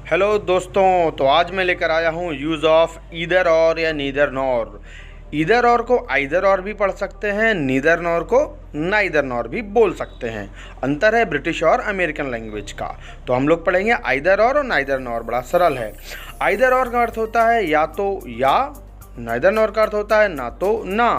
Hello दोस्तों, तो आज मैं लेकर आया हूँ यूज़ ऑफ ईदर और या नीदर नॉर। ईदर और को आइदर और भी पढ़ सकते हैं, नीदर नॉर को नाइदर नॉर भी बोल सकते हैं। अंतर है ब्रिटिश और अमेरिकन लैंग्वेज का। तो हम लोग पढ़ेंगे आइदर और नाइदर नॉर। बड़ा सरल है। आइदर और का अर्थ होता है या तो या, नाइदर नॉर का अर्थ होता है ना तो ना।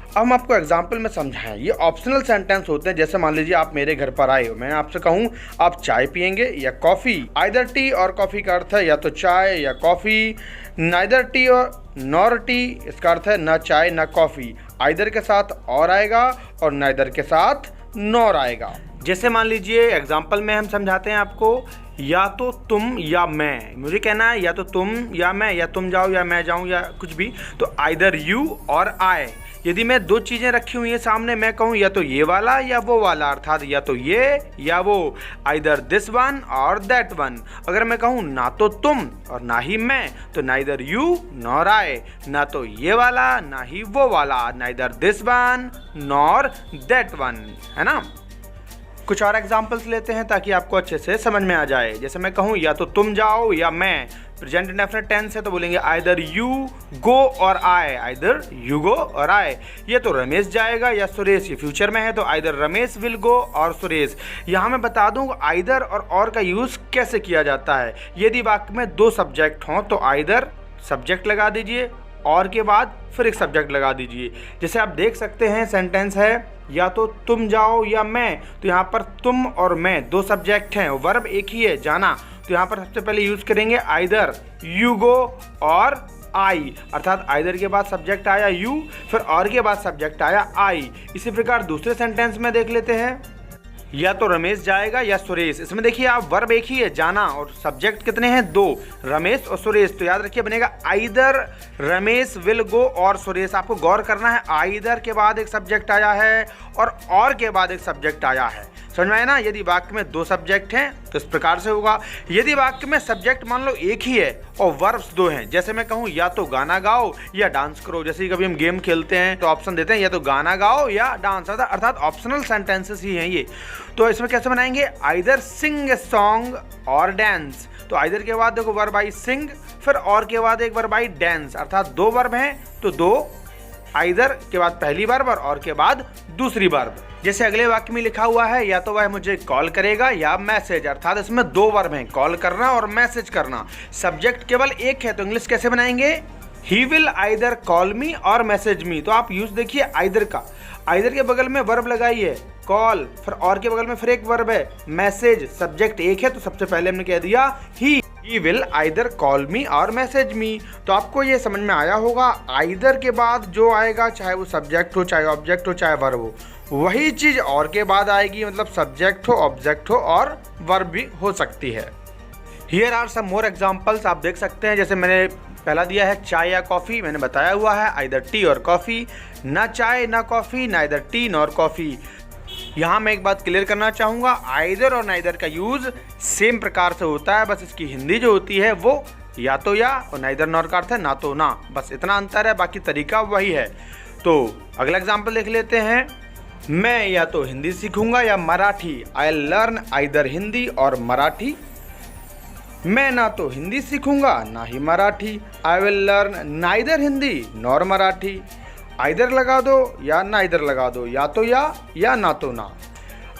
अब हम आपको एग्जाम्पल में समझाएं। ये ऑप्शनल सेंटेंस होते हैं। जैसे मान लीजिए आप मेरे घर पर आए हो, मैं आपसे कहूँ आप चाय पियेंगे या कॉफ़ी। आइदर टी और कॉफ़ी का अर्थ है या तो चाय या कॉफ़ी। नाइदर टी और नॉर टी, इसका अर्थ है ना चाय ना कॉफ़ी। आइदर के साथ और आएगा और नाइदर के साथ नॉर आएगा। जैसे मान लीजिए एग्जाम्पल में हम समझाते हैं आपको, या तो तुम या मैं। मुझे कहना है या तो तुम या मैं, या तुम जाओ या मैं जाऊं या कुछ भी। तो आइदर यू और आई। यदि मैं दो चीज़ें रखी हुई हैं सामने, मैं कहूँ या तो ये वाला या वो वाला, अर्थात या तो ये या वो, आइदर दिस वन और दैट वन। अगर मैं कहूँ ना तो तुम और ना ही मैं, तो नाइदर यू नॉर आई। ना तो ये वाला ना ही वो वाला, neither this one nor that one, है ना। कुछ और एग्जाम्पल्स लेते हैं ताकि आपको अच्छे से समझ में आ जाए। जैसे मैं कहूँ या तो तुम जाओ या मैं, प्रेजेंट इंडेफिनिट टेंस है तो बोलेंगे आइदर यू गो और आई। आइदर यू गो और आई। ये तो रमेश जाएगा या सुरेश, ये फ्यूचर में है तो आइदर रमेश विल गो और सुरेश। यहाँ मैं बता दूँ आइदर और का यूज़ कैसे किया जाता है। यदि वाक्य में दो सब्जेक्ट हों तो आइदर सब्जेक्ट लगा दीजिए और के बाद फिर एक सब्जेक्ट लगा दीजिए। जैसे आप देख सकते हैं सेंटेंस है या तो तुम जाओ या मैं, तो यहाँ पर तुम और मैं दो सब्जेक्ट हैं, वर्ब एक ही है जाना। तो यहाँ पर सबसे पहले यूज़ करेंगे आइदर यू गो और आई, अर्थात आइदर के बाद सब्जेक्ट आया यू, फिर और के बाद सब्जेक्ट आया आई। इसी प्रकार दूसरे सेंटेंस में देख लेते हैं, या तो रमेश जाएगा या सुरेश। इसमें देखिए आप वर्ब एक ही है जाना और सब्जेक्ट कितने हैं, दो, रमेश और सुरेश। तो याद रखिए बनेगा आइदर रमेश विल गो और सुरेश। आपको गौर करना है आइदर के बाद एक सब्जेक्ट आया है और के बाद एक सब्जेक्ट आया है। समझ में आया ना। यदि वाक्य में दो सब्जेक्ट हैं तो इस प्रकार से होगा। यदि वाक्य में सब्जेक्ट मान लो एक ही है और वर्ब्स दो हैं, जैसे मैं कहूँ या तो गाना गाओ या डांस करो। जैसे कभी हम गेम खेलते हैं तो ऑप्शन देते हैं या तो गाना गाओ या डांस, अर्थात ऑप्शनल सेंटेंसेस ही हैं ये। तो इसमें कैसे बनाएंगे, आइदर सिंग ए सॉन्ग और डांस। तो आइदर के बाद देखो वर्ब आई सिंग, फिर और के बाद एक वर्ब आई डांस, अर्थात दो वर्ब हैं तो दो, आइदर के बाद पहली वर्ब और के बाद दूसरी वर्ब। जैसे अगले वाक्य में लिखा हुआ है या तो वह मुझे कॉल करेगा या मैसेज, अर्थात इसमें दो वर्ब हैं, कॉल करना और मैसेज करना। सब्जेक्ट केवल एक है तो इंग्लिश कैसे बनाएंगे, ही विल आइदर कॉल मी और मैसेज मी। तो आप यूज देखिए आइदर का, आइदर के बगल में वर्ब लगाइए कॉल, फिर और के बगल में फिर एक वर्ब है मैसेज। सब्जेक्ट एक है तो सबसे पहले हमने कह दिया ही विल आइदर कॉल मी और मैसेज मी। तो आपको ये समझ में आया होगा आइदर के बाद जो आएगा, चाहे वो सब्जेक्ट हो, चाहे ऑब्जेक्ट हो, चाहे वर्ब हो, वही चीज़ और के बाद आएगी। मतलब सब्जेक्ट हो, ऑब्जेक्ट हो और वर्ब भी हो सकती है। Here are some more examples. आप देख सकते हैं जैसे मैंने पहला दिया है चाय या कॉफ़ी, मैंने बताया हुआ है आइदर टी और कॉफ़ी, ना चाय ना coffee, neither T nor coffee. यहाँ मैं एक बात क्लियर करना चाहूँगा, आइदर और नाइदर का यूज़ सेम प्रकार से होता है, बस इसकी हिंदी जो होती है वो या तो या और नाइदर नॉर का अर्थ है ना तो ना, बस इतना अंतर है, बाकी तरीका वही है। तो अगला एग्जाम्पल देख लेते हैं, मैं या तो हिंदी सीखूंगा या Marathi. I learn either Hindi और मराठी। मैं ना तो हिंदी सीखूंगा ना ही Marathi. I will learn neither Hindi nor Marathi. Either लगा दो या नाइदर लगा दो, या तो या ना तो ना।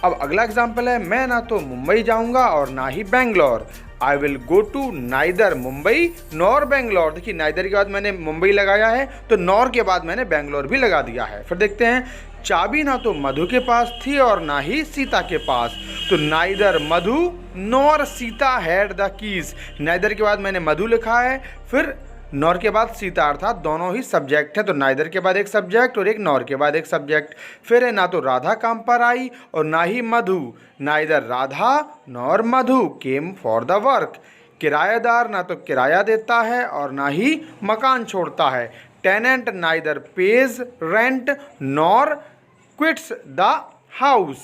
अब अगला एग्जाम्पल है, मैं ना तो मुंबई जाऊंगा और ना ही Bangalore. I will go to neither Mumbai nor Bangalore. देखिए नाइदर के बाद मैंने मुंबई लगाया है तो नॉर के बाद मैंने बेंगलोर भी लगा दिया है। फिर देखते हैं, चाबी ना तो मधु के पास थी और ना ही सीता के पास। तो neither Madhu nor Sita had the keys. Neither के बाद मैंने मधु लिखा है, फिर नॉर के बाद सीता, अर्थात दोनों ही सब्जेक्ट हैं। तो नाइदर के बाद एक सब्जेक्ट और एक नॉर के बाद एक सब्जेक्ट। फिर है ना तो राधा काम पर आई और ना ही Madhu. Neither Radha nor Madhu came for the work. किराएदार ना तो किराया देता है और ना ही मकान छोड़ता है। Tenant neither pays rent nor quits the house.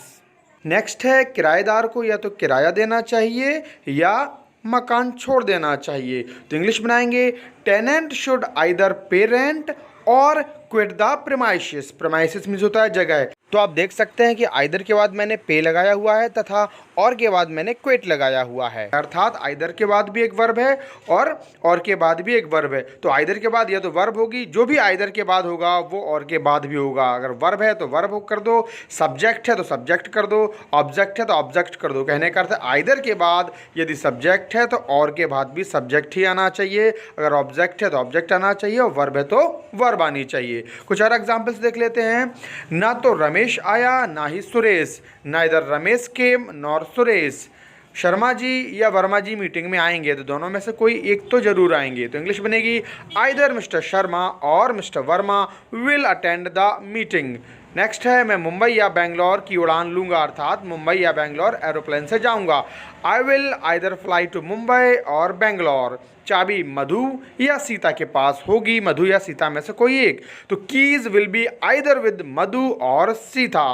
Next है, किराएदार को या तो किराया देना चाहिए या मकान छोड़ देना चाहिए। तो इंग्लिश बनाएंगे, टेनेंट शुड आइदर पे रेंट और quit the premises. Premises means होता है जगह। तो आप देख सकते हैं कि आइदर के बाद मैंने पे लगाया हुआ है तथा और के बाद मैंने क्विट लगाया हुआ है, अर्थात आइदर के बाद भी एक वर्ब है और के बाद भी एक वर्ब है। तो आइदर के बाद या तो वर्ब होगी, जो भी आइदर के बाद होगा वो और के बाद भी होगा। अगर वर्ब है तो वर्ब कर दो, सब्जेक्ट है तो सब्जेक्ट कर दो, ऑब्जेक्ट है तो ऑब्जेक्ट कर दो। कहने का अर्थ आइदर के बाद यदि सब्जेक्ट है तो और के बाद भी सब्जेक्ट ही आना चाहिए, अगर ऑब्जेक्ट है तो ऑब्जेक्ट आना चाहिए, और वर्ब है तो वर्ब आनी चाहिए। कुछ और एग्जाम्पल्स देख लेते हैं। ना तो रमेश आया ना ही सुरेश, नाइदर रमेश केम नॉर सुरेश। शर्मा जी या वर्मा जी मीटिंग में आएंगे तो दोनों में से कोई एक तो जरूर आएंगे। तो इंग्लिश बनेगी आइदर मिस्टर शर्मा और mister Verma will attend the meeting. Next है मैं मुंबई या बेंगलोर की उड़ान लूंगा, अर्थात मुंबई या बेंगलोर एरोप्लेन से जाऊंगा। I will either fly to Mumbai or Bangalore. चाबी मधु या सीता के पास होगी, मधु या सीता में से कोई एक। तो keys will be either with Madhu और सीता।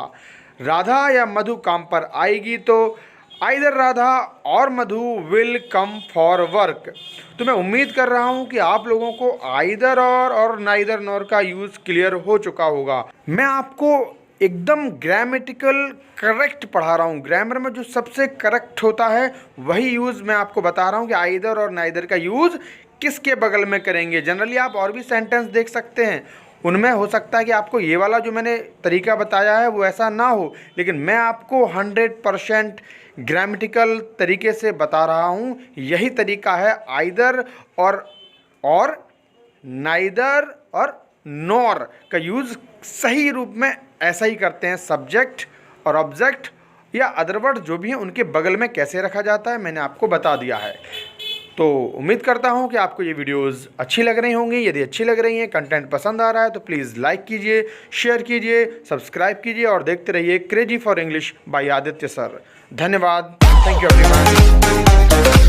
राधा या मधु काम पर आएगी तो आइदर राधा और मधु विल कम फॉर वर्क। तो मैं उम्मीद कर रहा हूँ कि आप लोगों को आइदर और नाइदर नॉर का यूज़ क्लियर हो चुका होगा। मैं आपको एकदम ग्रामेटिकल करेक्ट पढ़ा रहा हूँ। ग्रामर में जो सबसे करेक्ट होता है वही यूज़ मैं आपको बता रहा हूँ कि आइदर और नाइदर का यूज़ किसके बगल में करेंगे। जनरली आप और भी सेंटेंस देख सकते हैं, उनमें हो सकता है कि आपको ये वाला जो मैंने तरीका बताया है वो ऐसा ना हो, लेकिन मैं आपको 100% ग्रामेटिकल तरीके से बता रहा हूँ। यही तरीका है आइदर और नाइदर और नॉर का यूज़ सही रूप में ऐसा ही करते हैं। सब्जेक्ट और ऑब्जेक्ट या अदर वर्ड जो भी हैं उनके बगल में कैसे रखा जाता है मैंने आपको बता दिया है। तो उम्मीद करता हूं कि आपको ये वीडियोस अच्छी लग रही होंगी। यदि अच्छी लग रही हैं, कंटेंट पसंद आ रहा है तो प्लीज़ लाइक कीजिए, शेयर कीजिए, सब्सक्राइब कीजिए और देखते रहिए crazy for English by Aditya sir. धन्यवाद। Thank you everyone.